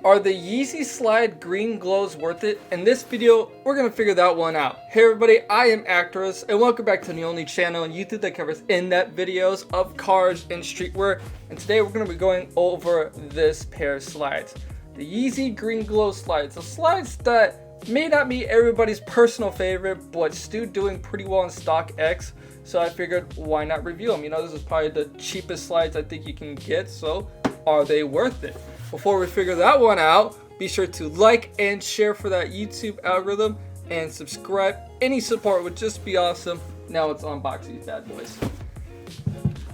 Are the Yeezy Slide green glows worth it? In this video, we're gonna figure that one out. Hey everybody, I am Actress, and welcome back to the only channel on YouTube that covers in-depth videos of cars and streetwear. And today we're gonna be going over this pair of slides. The Yeezy Green Glow Slides. The slides that may not be everybody's personal favorite, but still doing pretty well on StockX. So I figured, why not review them? You know, this is probably the cheapest slides I think you can get, so are they worth it? Before we figure that one out, be sure to like and share for that YouTube algorithm and subscribe. Any support would just be awesome. Now let's unbox these bad boys.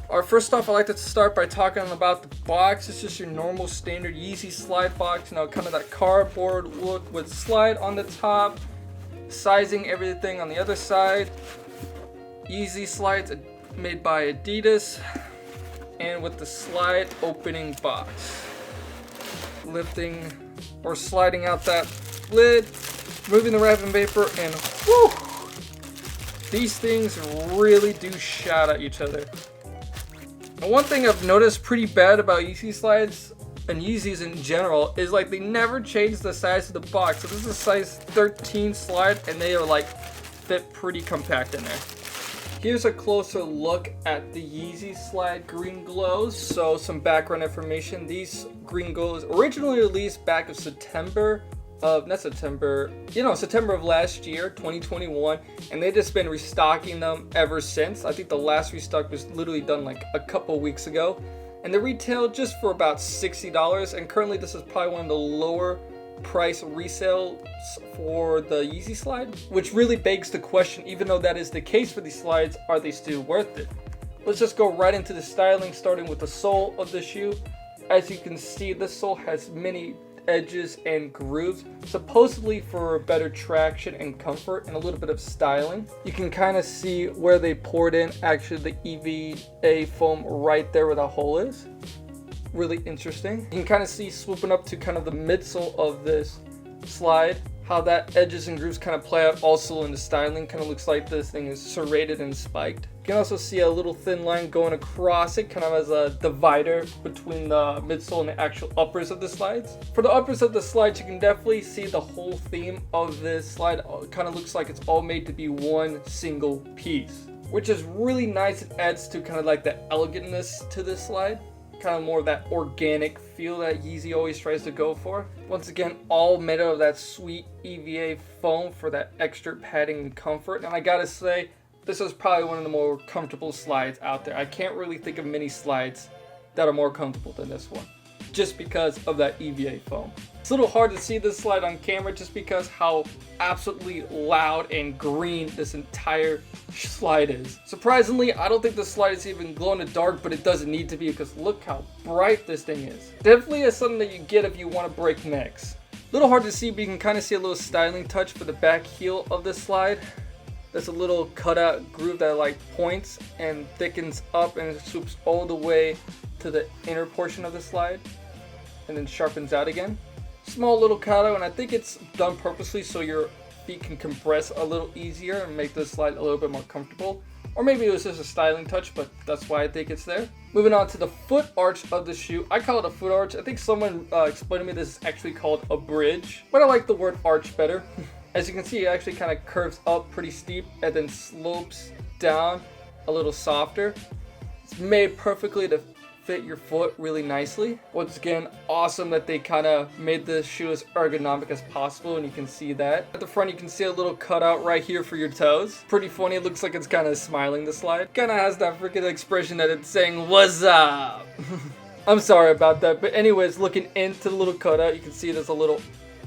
Alright, first off, I like to start by talking about the box. It's just your normal standard Yeezy slide box. You know, kind of that cardboard look with slide on the top, sizing everything on the other side. Yeezy slides made by Adidas, and with the slide opening box. Lifting or sliding out that lid, moving the wrapping paper, and whew, these things really do shout at each other. And one thing I've noticed pretty bad about Yeezy slides and Yeezys in general is like they never change the size of the box. So this is a size 13 slide and they are like fit pretty compact in there. Here's a closer look at the Yeezy Slide Green Glows. So some background information. These green glows originally released back in September of last year, 2021. And they've just been restocking them ever since. I think the last restock was literally done like a couple weeks ago. And they retail just for about $60. And currently this is probably one of the lower price resales for the Yeezy slide, which really begs the question, even though that is the case for these slides, are they still worth it? Let's just go right into the styling, starting with the sole of the shoe. As you can see, this sole has many edges and grooves, supposedly for better traction and comfort and a little bit of styling. You can kind of see where they poured in actually the EVA foam right there where the hole is. Really interesting. You can kind of see swooping up to kind of the midsole of this slide, how that edges and grooves kind of play out also in the styling. Kind of looks like this thing is serrated and spiked. You can also see a little thin line going across it, kind of as a divider between the midsole and the actual uppers of the slides. For the uppers of the slides, you can definitely see the whole theme of this slide. It kind of looks like it's all made to be one single piece, which is really nice. It adds to kind of like the elegantness to this slide. Kind of more of that organic feel that Yeezy always tries to go for. Once again, all made out of that sweet EVA foam for that extra padding and comfort. And I gotta say, this is probably one of the more comfortable slides out there. I can't really think of many slides that are more comfortable than this one, just because of that EVA foam. It's a little hard to see this slide on camera just because how absolutely loud and green this entire slide is. Surprisingly, I don't think the slide is even glow in the dark, but it doesn't need to be because look how bright this thing is. Definitely is something that you get if you want to break necks. A little hard to see, but you can kind of see a little styling touch for the back heel of this slide. There's a little cutout groove that like points and thickens up and swoops all the way to the inner portion of the slide and then sharpens out again. Small little cutout, and I think it's done purposely so your feet can compress a little easier and make this slide a little bit more comfortable. Or maybe it was just a styling touch, but that's why I think it's there. Moving on to the foot arch of the shoe. I call it a foot arch. I think someone explained to me this is actually called a bridge, but I like the word arch better. As you can see, it actually kind of curves up pretty steep and then slopes down a little softer. It's made perfectly to fit your foot really nicely. Once again, awesome that they kind of made the shoe as ergonomic as possible, and you can see that. At the front, you can see a little cutout right here for your toes. Pretty funny. It looks like it's kind of smiling, the slide. Kind of has that freaking expression that it's saying, "What's up?" I'm sorry about that. But anyways, looking into the little cutout, you can see there's a little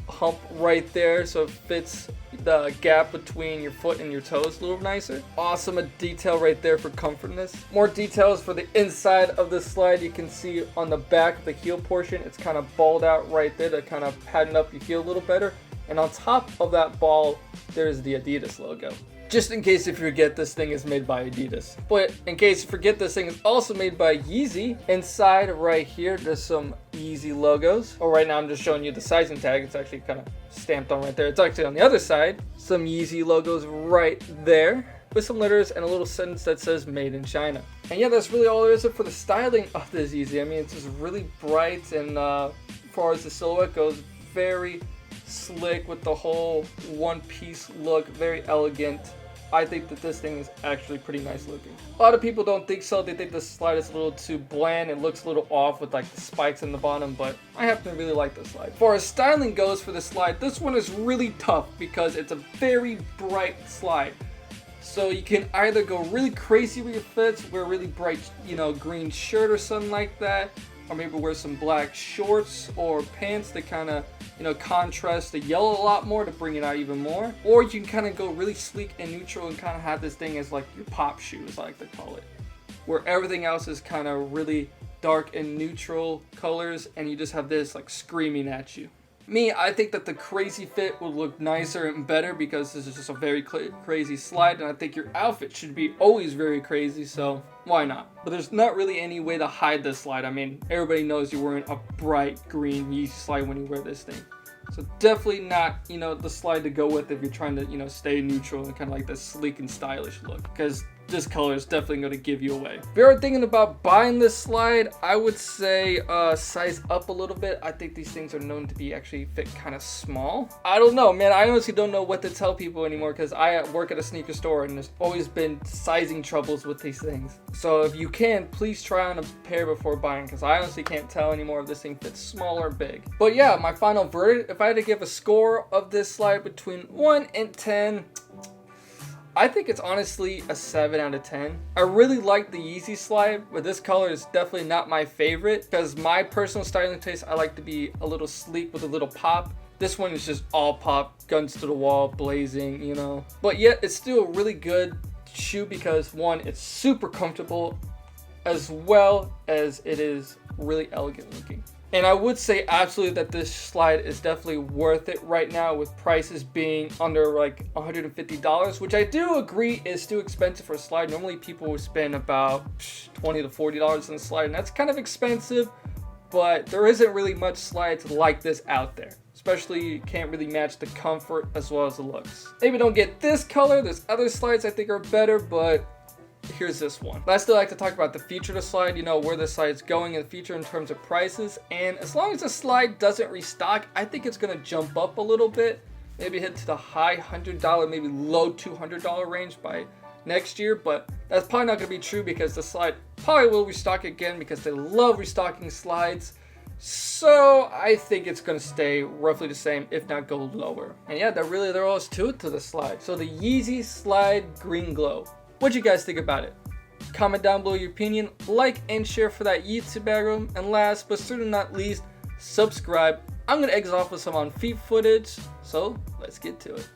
hump right there, so it fits the gap between your foot and your toes a little nicer. Awesome, a detail right there for comfortness. More details for the inside of the slide. You can see on the back of the heel portion, it's kind of balled out right there to kind of pattern up your heel a little better. And on top of that ball, there's the Adidas logo. Just in case if you forget, this thing is made by Adidas. But in case you forget, this thing is also made by Yeezy. Inside right here, there's some Yeezy logos. Oh, right now I'm just showing you the sizing tag. It's actually kind of stamped on right there. It's actually on the other side. Some Yeezy logos right there, with some letters and a little sentence that says made in China. And yeah, that's really all there is for the styling of this Yeezy. I mean, it's just really bright and far as the silhouette goes, very slick with the whole one-piece look, very elegant. I think that this thing is actually pretty nice looking. A lot of people don't think so. They think the slide is a little too bland. It looks a little off with like the spikes in the bottom, but I happen to really like this slide. As far as styling goes for the slide, this one is really tough because it's a very bright slide. So you can either go really crazy with your fits, wear a really bright, green shirt or something like that, or maybe wear some black shorts or pants that kind of, contrast the yellow a lot more to bring it out even more. Or you can kind of go really sleek and neutral and kind of have this thing as like your pop shoe, as I like to call it, where everything else is kind of really dark and neutral colors, and you just have this like screaming at you. Me, I think that the crazy fit would look nicer and better because this is just a very crazy slide, and I think your outfit should be always very crazy, so why not? But there's not really any way to hide this slide. I mean, everybody knows you're wearing a bright green Yeezy slide when you wear this thing. So definitely not, the slide to go with if you're trying to, stay neutral and kind of like this sleek and stylish look, because this color is definitely going to give you away. If you're thinking about buying this slide, I would say size up a little bit. I think these things are known to be actually fit kind of small. I don't know, man. I honestly don't know what to tell people anymore because I work at a sneaker store and there's always been sizing troubles with these things. So if you can, please try on a pair before buying because I honestly can't tell anymore if this thing fits small or big. But yeah, my final verdict, if I had to give a score of this slide between 1 and 10, I think it's honestly a 7 out of 10. I really like the Yeezy slide, but this color is definitely not my favorite because my personal styling taste, I like to be a little sleek with a little pop. This one is just all pop, guns to the wall, blazing, But yet it's still a really good shoe because one, it's super comfortable as well as it is really elegant looking. And I would say absolutely that this slide is definitely worth it right now with prices being under like $150, which I do agree is too expensive for a slide. Normally people would spend about $20 to $40 on a slide, and that's kind of expensive, but there isn't really much slides like this out there. Especially you can't really match the comfort as well as the looks. Maybe don't get this color. There's other slides I think are better, but here's this one. But I still like to talk about the future of the slide, where the slide's going in the future in terms of prices. And as long as the slide doesn't restock, I think it's going to jump up a little bit. Maybe hit to the high $100, maybe low $200 range by next year. But that's probably not going to be true because the slide probably will restock again because they love restocking slides. So I think it's going to stay roughly the same, if not go lower. And yeah, there was to it to the slide. So the Yeezy Slide Green Glow. What'd you guys think about it? Comment down below your opinion, like and share for that YouTube algorithm, and last but certainly not least, subscribe. I'm gonna exit off with some on feet footage, so let's get to it.